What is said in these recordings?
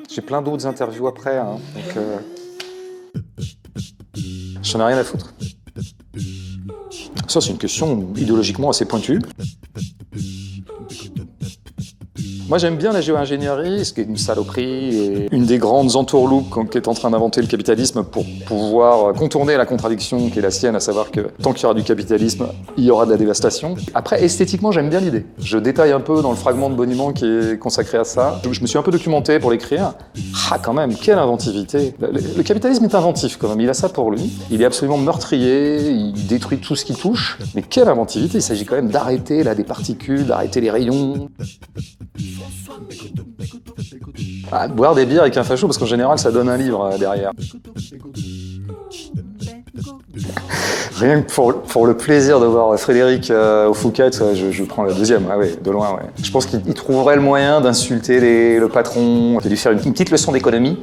J'ai plein d'autres interviews après, hein, donc j'en ai rien à foutre. Ça, c'est une question idéologiquement assez pointue. Moi, j'aime bien la géo-ingénierie, ce qui est une saloperie et une des grandes entourloupes qu'est en train d'inventer le capitalisme pour pouvoir contourner la contradiction qui est la sienne, à savoir que tant qu'il y aura du capitalisme, il y aura de la dévastation. Après, esthétiquement, j'aime bien l'idée. Je détaille un peu dans le fragment de Boniment qui est consacré à ça. Je me suis un peu documenté pour l'écrire. Ah, quand même, quelle inventivité! Le capitalisme est inventif, quand même. Il a ça pour lui. Il est absolument meurtrier, il détruit tout ce qu'il touche. Mais quelle inventivité! Il s'agit quand même d'arrêter là, des particules, d'arrêter les rayons. Ah, boire des bières avec un facho, parce qu'en général, ça donne un livre derrière. Rien que pour le plaisir de voir Frédéric au Fouquet, je prends la deuxième, ah ouais, de loin. Ouais. Je pense qu'il trouverait le moyen d'insulter le patron, de lui faire une petite leçon d'économie.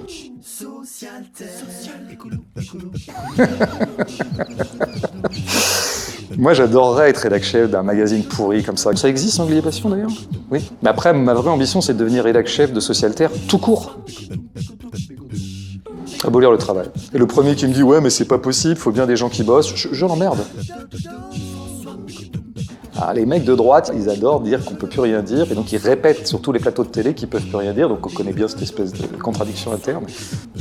Moi, j'adorerais être rédac chef d'un magazine pourri comme ça. Ça existe, Sanglier Passion, d'ailleurs? Oui. Mais après, ma vraie ambition, c'est de devenir rédac chef de Socialterre tout court. Abolir le travail. Et le premier qui me dit « Ouais, mais c'est pas possible, faut bien des gens qui bossent », je l'emmerde. Ah, les mecs de droite, ils adorent dire qu'on peut plus rien dire, et donc ils répètent sur tous les plateaux de télé qu'ils peuvent plus rien dire, donc on connaît bien cette espèce de contradiction interne.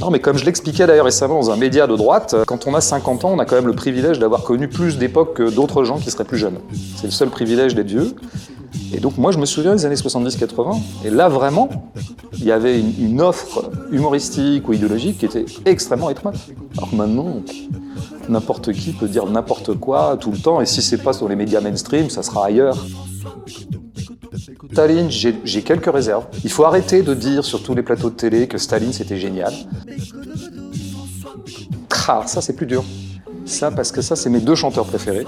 Non, mais comme je l'expliquais d'ailleurs récemment dans un média de droite, quand on a 50 ans, on a quand même le privilège d'avoir connu plus d'époques que d'autres gens qui seraient plus jeunes. C'est le seul privilège d'être vieux. Et donc moi je me souviens des années 70-80, et là vraiment, il y avait une offre humoristique ou idéologique qui était extrêmement étroite. Alors que maintenant, n'importe qui peut dire n'importe quoi tout le temps, et si c'est pas sur les médias mainstream, ça sera ailleurs. Staline, j'ai quelques réserves. Il faut arrêter de dire sur tous les plateaux de télé que Staline c'était génial. Ah, ça c'est plus dur. Ça, parce que ça c'est mes deux chanteurs préférés.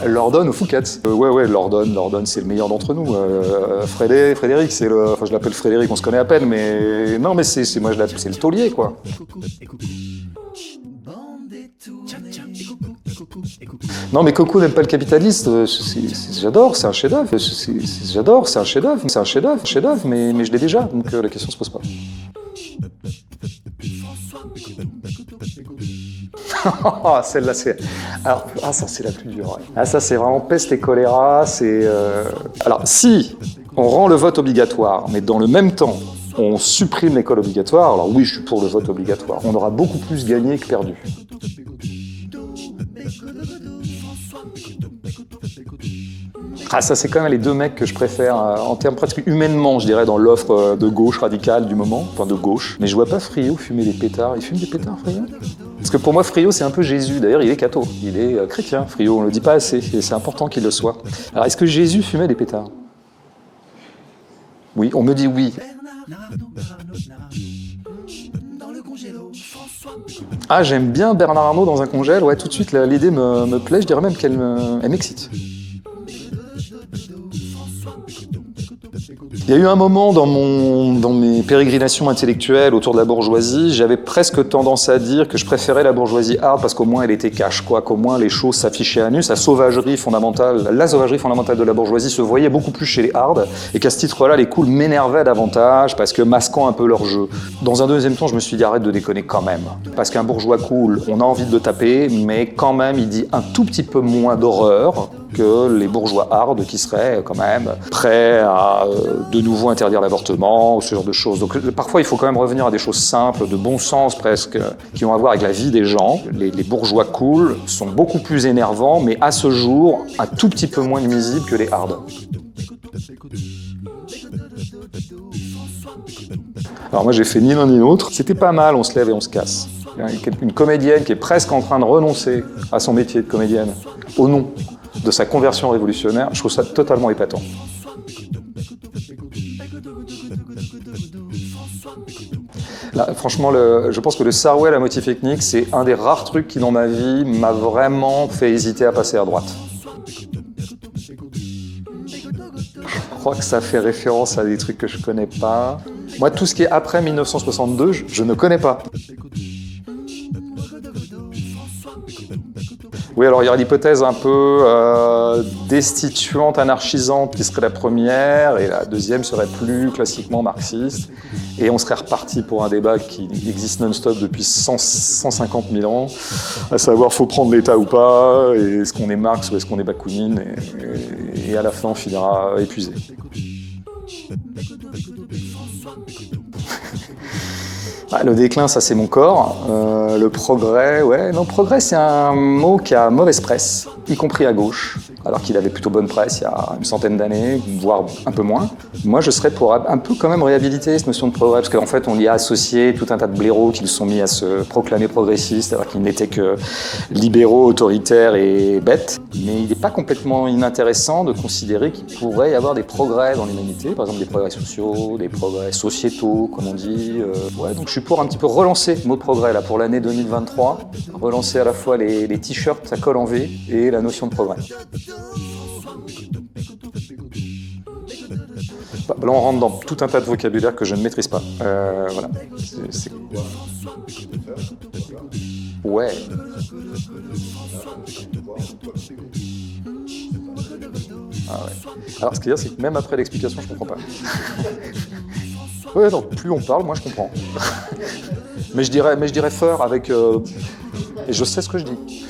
Lordon ou Fouquet. Ouais, Lordon, c'est le meilleur d'entre nous. Frédéric, c'est le... Enfin, je l'appelle Frédéric, on se connaît à peine, mais... Non, mais moi, je l'appelle... C'est le taulier, quoi. Non, mais Coco n'aime pas le capitaliste. J'adore, c'est un chef-d'œuvre. J'adore, c'est un chef-d'œuvre. C'est un chef-d'œuvre, mais je l'ai déjà, donc la question se pose pas. Celle-là, c'est... Alors, ça, c'est la plus dure. Ouais. Ah, ça, c'est vraiment peste et choléra. Alors, si on rend le vote obligatoire, mais dans le même temps, on supprime l'école obligatoire, alors oui, je suis pour le vote obligatoire. On aura beaucoup plus gagné que perdu. Ah, ça, c'est quand même les deux mecs que je préfère, en termes presque humainement, je dirais, dans l'offre de gauche radicale du moment, enfin de gauche. Mais je vois pas Friot fumer des pétards. Il fume des pétards, Friot? Parce que pour moi, Friot, c'est un peu Jésus. D'ailleurs, il est catho. Il est chrétien, Friot. On le dit pas assez, et c'est important qu'il le soit. Alors, est-ce que Jésus fumait des pétards? Oui, on me dit oui. Ah, j'aime bien Bernard Arnault dans un congèle. Ouais, tout de suite, l'idée me plaît. Je dirais même qu'elle m'excite. Il y a eu un moment dans mes pérégrinations intellectuelles autour de la bourgeoisie, j'avais presque tendance à dire que je préférais la bourgeoisie hard parce qu'au moins elle était cash, quoi, qu'au moins les choses s'affichaient à nu, la sauvagerie fondamentale de la bourgeoisie se voyait beaucoup plus chez les hard, et qu'à ce titre-là, les cools m'énervaient davantage parce que masquant un peu leur jeu. Dans un deuxième temps, je me suis dit arrête de déconner quand même, parce qu'un bourgeois cool, on a envie de le taper, mais quand même il dit un tout petit peu moins d'horreur que les bourgeois hard qui seraient quand même prêts à de nouveau interdire l'avortement ou ce genre de choses. Donc parfois il faut quand même revenir à des choses simples, de bon sens presque, qui ont à voir avec la vie des gens. Les bourgeois cool sont beaucoup plus énervants, mais à ce jour un tout petit peu moins nuisibles que les hard. Alors moi j'ai fait ni l'un ni l'autre, c'était pas mal, on se lève et on se casse. Une comédienne qui est presque en train de renoncer à son métier de comédienne au nom de sa conversion révolutionnaire, je trouve ça totalement épatant. Là, franchement, je pense que le Sarwell à motif ethnique, c'est un des rares trucs qui, dans ma vie, m'a vraiment fait hésiter à passer à droite. Je crois que ça fait référence à des trucs que je connais pas. Moi, tout ce qui est après 1962, je ne connais pas. Oui, alors il y aurait l'hypothèse un peu destituante, anarchisante qui serait la première, et la deuxième serait plus classiquement marxiste. Et on serait reparti pour un débat qui existe non-stop depuis 150 000 ans, à savoir faut prendre l'État ou pas, et est-ce qu'on est Marx ou est-ce qu'on est Bakounine, et à la fin on finira épuisé. Ah, le déclin, ça c'est mon corps. Le progrès, ouais, non, progrès c'est un mot qui a mauvaise presse, y compris à gauche, alors qu'il avait plutôt bonne presse il y a une centaine d'années, voire un peu moins. Moi je serais pour un peu quand même réhabiliter cette notion de progrès, parce qu'en fait on y a associé tout un tas de blaireaux qui se sont mis à se proclamer progressistes, alors qu'ils n'étaient que libéraux, autoritaires et bêtes. Mais il n'est pas complètement inintéressant de considérer qu'il pourrait y avoir des progrès dans l'humanité, par exemple des progrès sociaux, des progrès sociétaux, comme on dit. Ouais, donc je suis pour un petit peu relancer le mot de progrès là, pour l'année 2023, relancer à la fois les t-shirts à col en V et la notion de progrès. Là, on rentre dans tout un tas de vocabulaire que je ne maîtrise pas. Voilà. Ouais. Ah ouais. Alors, ce qu'il y a, c'est que même après l'explication, je comprends pas. Ouais, non, plus on parle, moins je comprends. mais je dirais feur avec... et je sais ce que je dis.